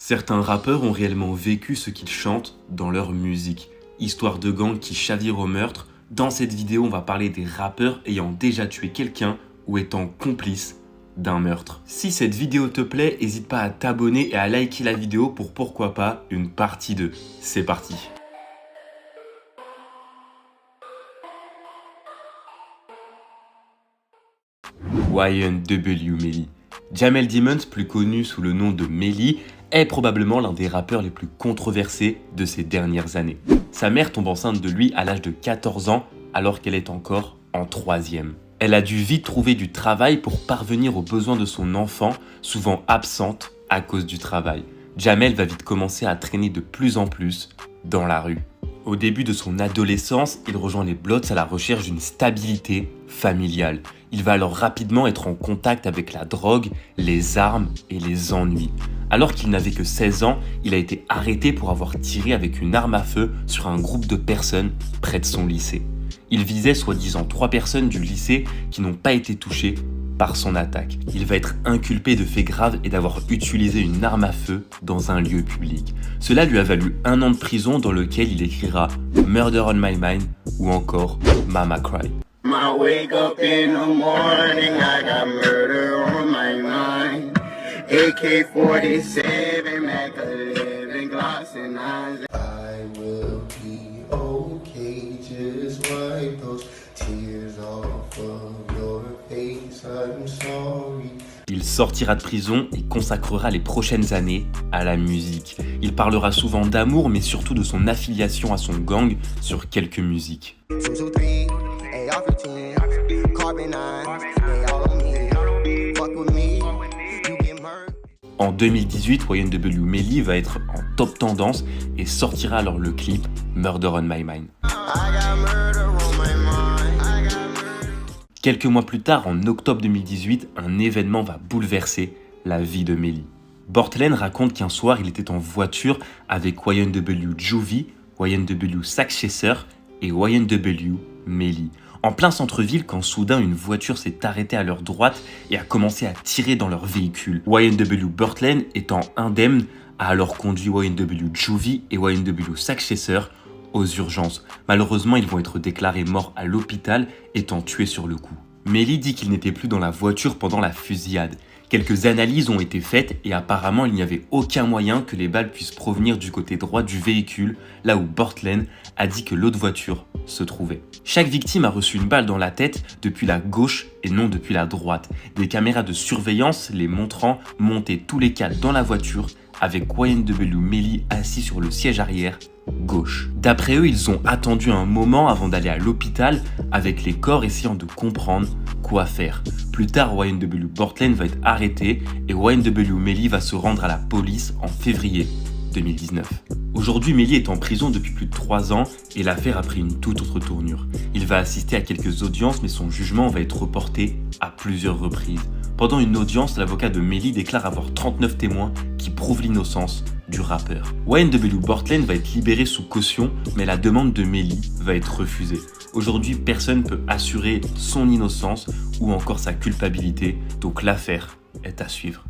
Certains rappeurs ont réellement vécu ce qu'ils chantent dans leur musique. Histoire de gang qui chavire au meurtre, dans cette vidéo on va parler des rappeurs ayant déjà tué quelqu'un ou étant complices d'un meurtre. Si cette vidéo te plaît, n'hésite pas à t'abonner et à liker la vidéo pour pourquoi pas une partie 2. C'est parti. YNW Melly. Jamel Demons, plus connu sous le nom de Melly, est probablement l'un des rappeurs les plus controversés de ces dernières années. Sa mère tombe enceinte de lui à l'âge de 14 ans alors qu'elle est encore en 3e. Elle a dû vite trouver du travail pour parvenir aux besoins de son enfant, souvent absente à cause du travail. Jamel va vite commencer à traîner de plus en plus dans la rue. Au début de son adolescence, il rejoint les Bloods à la recherche d'une stabilité familiale. Il va alors rapidement être en contact avec la drogue, les armes et les ennuis. Alors qu'il n'avait que 16 ans, il a été arrêté pour avoir tiré avec une arme à feu sur un groupe de personnes près de son lycée. Il visait soi-disant 3 personnes du lycée qui n'ont pas été touchées par son attaque. Il va être inculpé de faits graves et d'avoir utilisé une arme à feu dans un lieu public. Cela lui a valu 1 an de prison dans lequel il écrira Murder on My Mind ou encore Mama Cry. I wake up in the morning, I got murder on my mind. AK-47, Mac 11, Gloss and 9. I will be okay, just wipe those tears off of your face, I'm sorry. Il sortira de prison et consacrera les prochaines années à la musique. Il parlera souvent d'amour mais surtout de son affiliation à son gang sur quelques musiques. En 2018, YNW Melly va être en top tendance et sortira alors le clip Murder on My Mind. Quelques mois plus tard, en octobre 2018, un événement va bouleverser la vie de Melly. Bortlen raconte qu'un soir, il était en voiture avec YNW Juvie, YNW Sack Chaser et YNW Melly. En plein centre-ville, quand soudain une voiture s'est arrêtée à leur droite et a commencé à tirer dans leur véhicule. YNW Bortlen, étant indemne, a alors conduit YNW Juvie et YNW Sack Chaser aux urgences. Malheureusement, ils vont être déclarés morts à l'hôpital, étant tués sur le coup. Melly dit qu'il n'était plus dans la voiture pendant la fusillade. Quelques analyses ont été faites et apparemment il n'y avait aucun moyen que les balles puissent provenir du côté droit du véhicule, là où Bortlen a dit que l'autre voiture se trouvait. Chaque victime a reçu une balle dans la tête depuis la gauche et non depuis la droite. Des caméras de surveillance les montrant monter tous les 4 dans la voiture avec YNW Melly assis sur le siège arrière gauche. D'après eux, ils ont attendu un moment avant d'aller à l'hôpital avec les corps essayant de comprendre quoi faire. Plus tard, YNW Bortlen va être arrêté et YNW Melly va se rendre à la police en février 2019. Aujourd'hui, Melly est en prison depuis plus de 3 ans et l'affaire a pris une toute autre tournure. Il va assister à quelques audiences mais son jugement va être reporté à plusieurs reprises. Pendant une audience, l'avocat de Melly déclare avoir 39 témoins qui prouvent l'innocence du rappeur. YNW Bortlen va être libéré sous caution, mais la demande de Melly va être refusée. Aujourd'hui, personne ne peut assurer son innocence ou encore sa culpabilité, donc l'affaire est à suivre.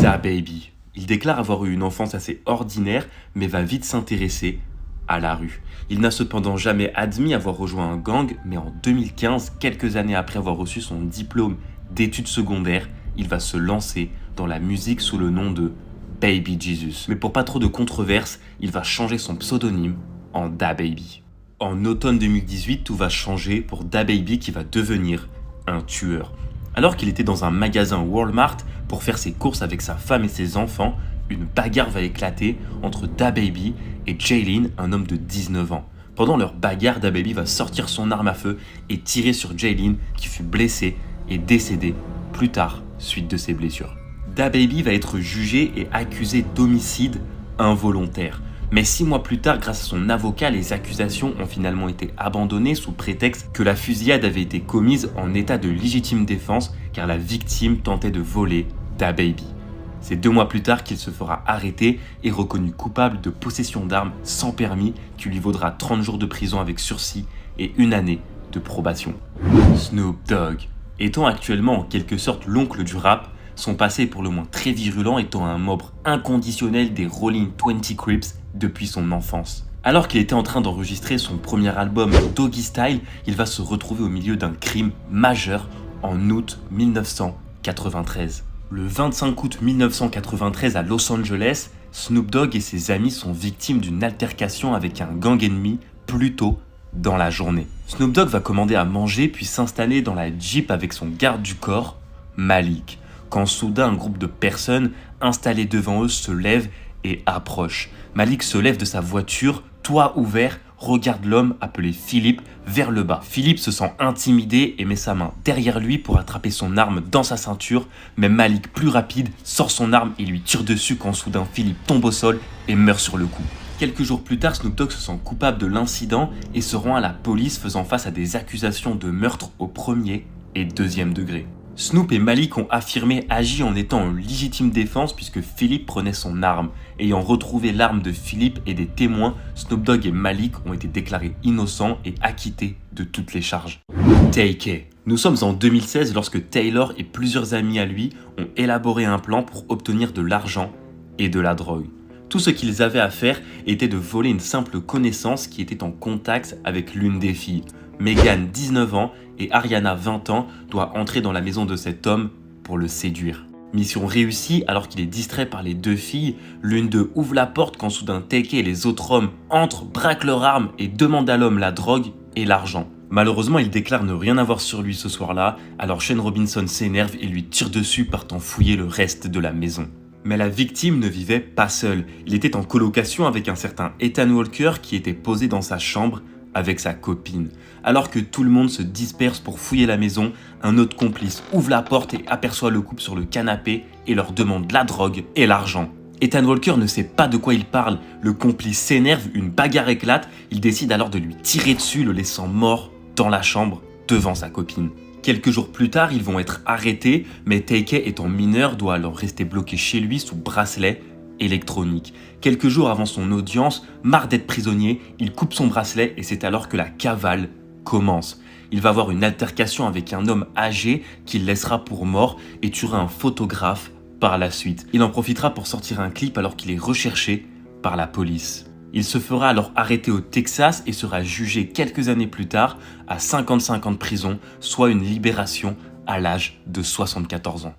DaBaby. Il déclare avoir eu une enfance assez ordinaire, mais va vite s'intéresser à la rue. Il n'a cependant jamais admis avoir rejoint un gang, mais en 2015, quelques années après avoir reçu son diplôme d'études secondaires, il va se lancer dans la musique sous le nom de Baby Jesus. Mais pour pas trop de controverses, il va changer son pseudonyme en DaBaby. En automne 2018, tout va changer pour DaBaby qui va devenir un tueur. Alors qu'il était dans un magasin Walmart pour faire ses courses avec sa femme et ses enfants, une bagarre va éclater entre DaBaby et Jaylin, un homme de 19 ans. Pendant leur bagarre, DaBaby va sortir son arme à feu et tirer sur Jaylin qui fut blessé et décédé plus tard suite de ses blessures. DaBaby va être jugé et accusé d'homicide involontaire. Mais 6 mois plus tard, grâce à son avocat, les accusations ont finalement été abandonnées sous prétexte que la fusillade avait été commise en état de légitime défense car la victime tentait de voler DaBaby. C'est 2 mois plus tard qu'il se fera arrêter et reconnu coupable de possession d'armes sans permis qui lui vaudra 30 jours de prison avec sursis et 1 année de probation. Snoop Dogg. Étant actuellement en quelque sorte l'oncle du rap, son passé est pour le moins très virulent, étant un membre inconditionnel des Rolling 20 Crips depuis son enfance. Alors qu'il était en train d'enregistrer son premier album Doggy Style, il va se retrouver au milieu d'un crime majeur en août 1993. Le 25 août 1993 à Los Angeles, Snoop Dogg et ses amis sont victimes d'une altercation avec un gang ennemi plus tôt dans la journée. Snoop Dogg va commander à manger puis s'installer dans la Jeep avec son garde du corps, Malik, quand soudain un groupe de personnes installées devant eux se lève et approche. Malik se lève de sa voiture, toit ouvert, regarde l'homme appelé Philippe vers le bas. Philippe se sent intimidé et met sa main derrière lui pour attraper son arme dans sa ceinture, mais Malik, plus rapide, sort son arme et lui tire dessus quand soudain Philippe tombe au sol et meurt sur le coup. Quelques jours plus tard, Snoop Dogg se sent coupable de l'incident et se rend à la police faisant face à des accusations de meurtre au premier et deuxième degré. Snoop et Malik ont affirmé agi en étant en légitime défense puisque Philippe prenait son arme. Ayant retrouvé l'arme de Philippe et des témoins, Snoop Dogg et Malik ont été déclarés innocents et acquittés de toutes les charges. Take. Nous sommes en 2016 lorsque Taylor et plusieurs amis à lui ont élaboré un plan pour obtenir de l'argent et de la drogue. Tout ce qu'ils avaient à faire était de voler une simple connaissance qui était en contact avec l'une des filles. Megan, 19 ans, et Ariana, 20 ans, doit entrer dans la maison de cet homme pour le séduire. Mission réussie, alors qu'il est distrait par les deux filles, l'une d'eux ouvre la porte quand soudain Take et les autres hommes entrent, braquent leurs armes et demandent à l'homme la drogue et l'argent. Malheureusement, il déclare ne rien avoir sur lui ce soir-là, alors Shane Robinson s'énerve et lui tire dessus partant fouiller le reste de la maison. Mais la victime ne vivait pas seul. Il était en colocation avec un certain Ethan Walker qui était posé dans sa chambre avec sa copine. Alors que tout le monde se disperse pour fouiller la maison, un autre complice ouvre la porte et aperçoit le couple sur le canapé et leur demande la drogue et l'argent. Ethan Walker ne sait pas de quoi il parle, le complice s'énerve, une bagarre éclate, il décide alors de lui tirer dessus, le laissant mort dans la chambre devant sa copine. Quelques jours plus tard, ils vont être arrêtés, mais Take étant mineur doit alors rester bloqué chez lui sous bracelet électronique. Quelques jours avant son audience, marre d'être prisonnier, il coupe son bracelet et c'est alors que la cavale commence. Il va avoir une altercation avec un homme âgé qu'il laissera pour mort et tuera un photographe par la suite. Il en profitera pour sortir un clip alors qu'il est recherché par la police. Il se fera alors arrêter au Texas et sera jugé quelques années plus tard à 55 ans de prison, soit une libération à l'âge de 74 ans.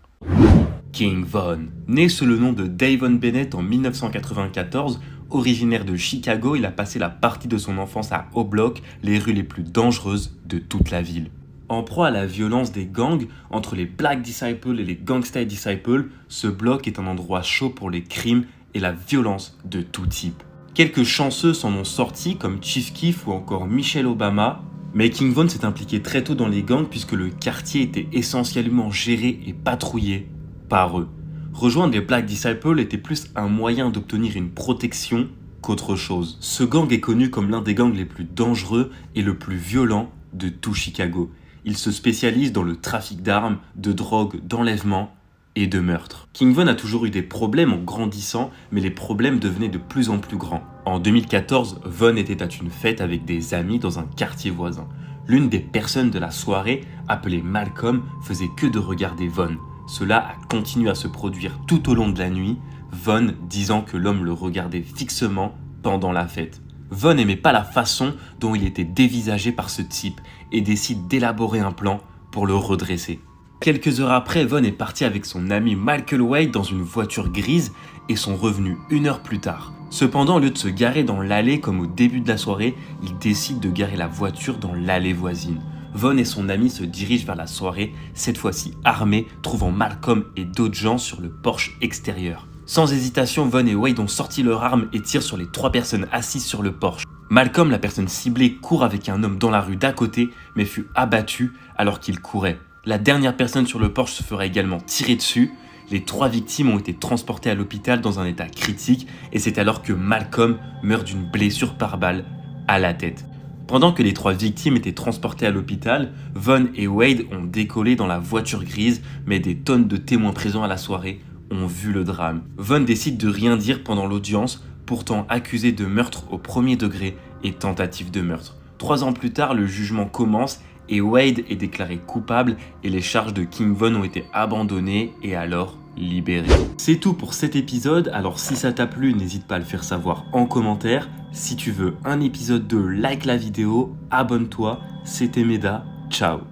King Von. Né sous le nom de Davon Bennett en 1994, originaire de Chicago, il a passé la partie de son enfance à O-Block, les rues les plus dangereuses de toute la ville. En proie à la violence des gangs, entre les Black Disciples et les Gangsta Disciples, ce bloc est un endroit chaud pour les crimes et la violence de tout type. Quelques chanceux s'en ont sorti comme Chief Keef ou encore Michelle Obama, mais King Von s'est impliqué très tôt dans les gangs puisque le quartier était essentiellement géré et patrouillé par eux. Rejoindre les Black Disciples était plus un moyen d'obtenir une protection qu'autre chose. Ce gang est connu comme l'un des gangs les plus dangereux et le plus violent de tout Chicago. Il se spécialise dans le trafic d'armes, de drogue, d'enlèvement et de meurtre. King Von a toujours eu des problèmes en grandissant, mais les problèmes devenaient de plus en plus grands. En 2014, Von était à une fête avec des amis dans un quartier voisin. L'une des personnes de la soirée, appelée Malcolm, faisait que de regarder Von. Cela a continué à se produire tout au long de la nuit, Von disant que l'homme le regardait fixement pendant la fête. Von n'aimait pas la façon dont il était dévisagé par ce type et décide d'élaborer un plan pour le redresser. Quelques heures après, Von est parti avec son ami Michael Wade dans une voiture grise et sont revenus 1 heure plus tard. Cependant, au lieu de se garer dans l'allée comme au début de la soirée, il décide de garer la voiture dans l'allée voisine. Von et son ami se dirigent vers la soirée, cette fois-ci armés, trouvant Malcolm et d'autres gens sur le porche extérieur. Sans hésitation, Von et Wade ont sorti leurs armes et tirent sur les 3 personnes assises sur le porche. Malcolm, la personne ciblée, court avec un homme dans la rue d'à côté, mais fut abattu alors qu'il courait. La dernière personne sur le porche se fera également tirer dessus. Les 3 victimes ont été transportées à l'hôpital dans un état critique et c'est alors que Malcolm meurt d'une blessure par balle à la tête. Pendant que les 3 victimes étaient transportées à l'hôpital, Von et Wade ont décollé dans la voiture grise, mais des tonnes de témoins présents à la soirée ont vu le drame. Von décide de rien dire pendant l'audience, pourtant accusé de meurtre au premier degré et tentative de meurtre. 3 ans plus tard, le jugement commence et Wade est déclaré coupable et les charges de King Von ont été abandonnées et alors libéré. C'est tout pour cet épisode, alors si ça t'a plu, n'hésite pas à le faire savoir en commentaire. Si tu veux un épisode 2, like la vidéo, abonne-toi. C'était Meda, ciao.